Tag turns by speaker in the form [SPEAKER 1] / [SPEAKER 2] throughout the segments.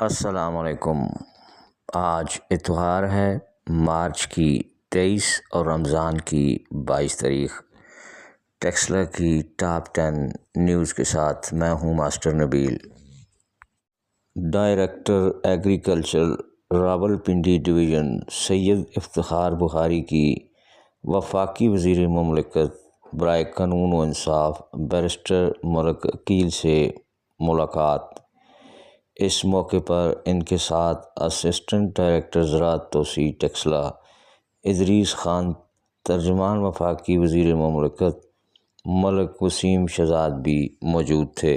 [SPEAKER 1] السلام علیکم۔ آج اتوار ہے، مارچ کی 23 اور رمضان کی 22 تاریخ۔ ٹیکسلا کی ٹاپ 10 نیوز کے ساتھ میں ہوں ماسٹر نبیل۔ ڈائریکٹر ایگریکلچر راولپنڈی ڈویژن سید افتخار بخاری کی وفاقی وزیر مملکت برائے قانون و انصاف بیرسٹر ملک عقیل سے ملاقات۔ اس موقع پر ان کے ساتھ اسسٹنٹ ڈائریکٹر زراعت توسیع ٹیکسلا ادریس خان، ترجمان وفاقی وزیر مملکت ملک وسیم شہزاد بھی موجود تھے۔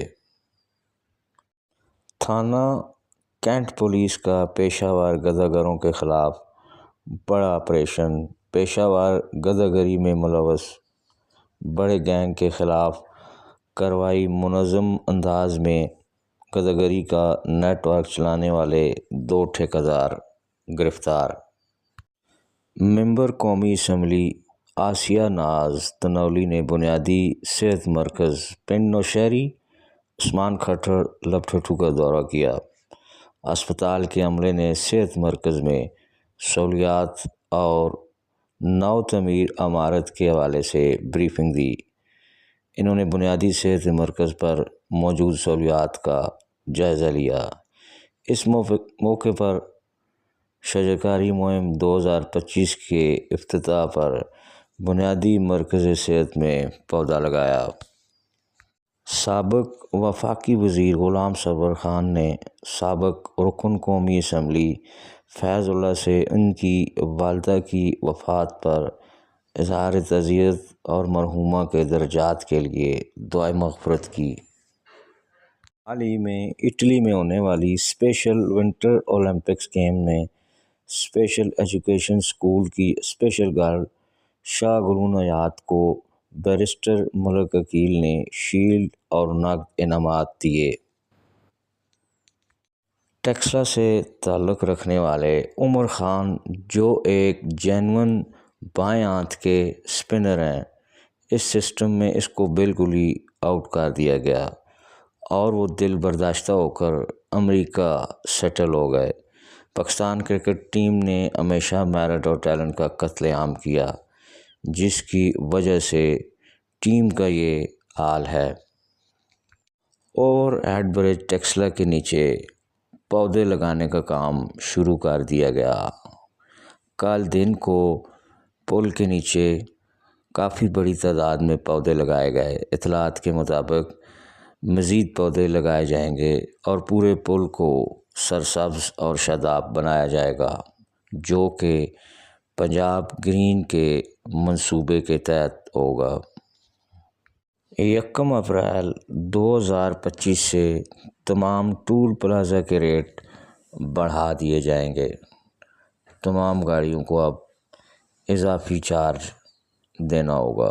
[SPEAKER 1] تھانہ کینٹ پولیس کا پیشہ ور غدہ گروں کے خلاف بڑا آپریشن۔ پیشہ ور غدہ گری میں ملوث بڑے گینگ کے خلاف کارروائی۔ منظم انداز میں غدہ گری کا نیٹ ورک چلانے والے 2 ٹھیکیدار گرفتار۔ ممبر قومی اسمبلی آسیہ ناز تنولی نے بنیادی صحت مرکز پنڈ نوشہری عثمان کھٹر لپٹھٹو کا دورہ کیا۔ اسپتال کے عملے نے صحت مرکز میں سہولیات اور نو تعمیر عمارت کے حوالے سے بریفنگ دی۔ انہوں نے بنیادی صحت مرکز پر موجود سہولیات کا جائزہ لیا۔ اس موقع پر شجرکاری مہم 2025 کے افتتاح پر بنیادی مرکز صحت میں پودا لگایا۔ سابق وفاقی وزیر غلام سرور خان نے سابق رکن قومی اسمبلی فیض اللہ سے ان کی والدہ کی وفات پر اظہار تعزیت اور مرحومہ کے درجات کے لیے دعائے مغفرت کی۔ حال ہی میں اٹلی میں ہونے والی اسپیشل ونٹر اولمپکس گیم میں اسپیشل ایجوکیشن اسکول کی اسپیشل گرل شاہ گلون حیات کو بیرسٹر ملک عقیل نے شیلڈ اور نقد انعامات دیے۔ ٹیکسلا سے تعلق رکھنے والے عمر خان، جو ایک جینوئن بائیں ہاتھ کے اسپنر ہیں، اس سسٹم میں اس کو بالکل ہی آؤٹ کر دیا گیا اور وہ دل برداشتہ ہو کر امریکہ سیٹل ہو گئے۔ پاکستان کرکٹ ٹیم نے ہمیشہ میرٹ اور ٹیلنٹ کا قتل عام کیا، جس کی وجہ سے ٹیم کا یہ حال ہے۔ اوور ہیڈ برج ٹیکسلا کے نیچے پودے لگانے کا کام شروع کر دیا گیا۔ کل دن کو پل کے نیچے کافی بڑی تعداد میں پودے لگائے گئے۔ اطلاعات کے مطابق مزید پودے لگائے جائیں گے اور پورے پل کو سرسبز اور شاداب بنایا جائے گا، جو کہ پنجاب گرین کے منصوبے کے تحت ہوگا۔ 1 اپریل 2025 سے تمام ٹول پلازا کے ریٹ بڑھا دیے جائیں گے۔ تمام گاڑیوں کو اب اضافی چارج دینا ہوگا۔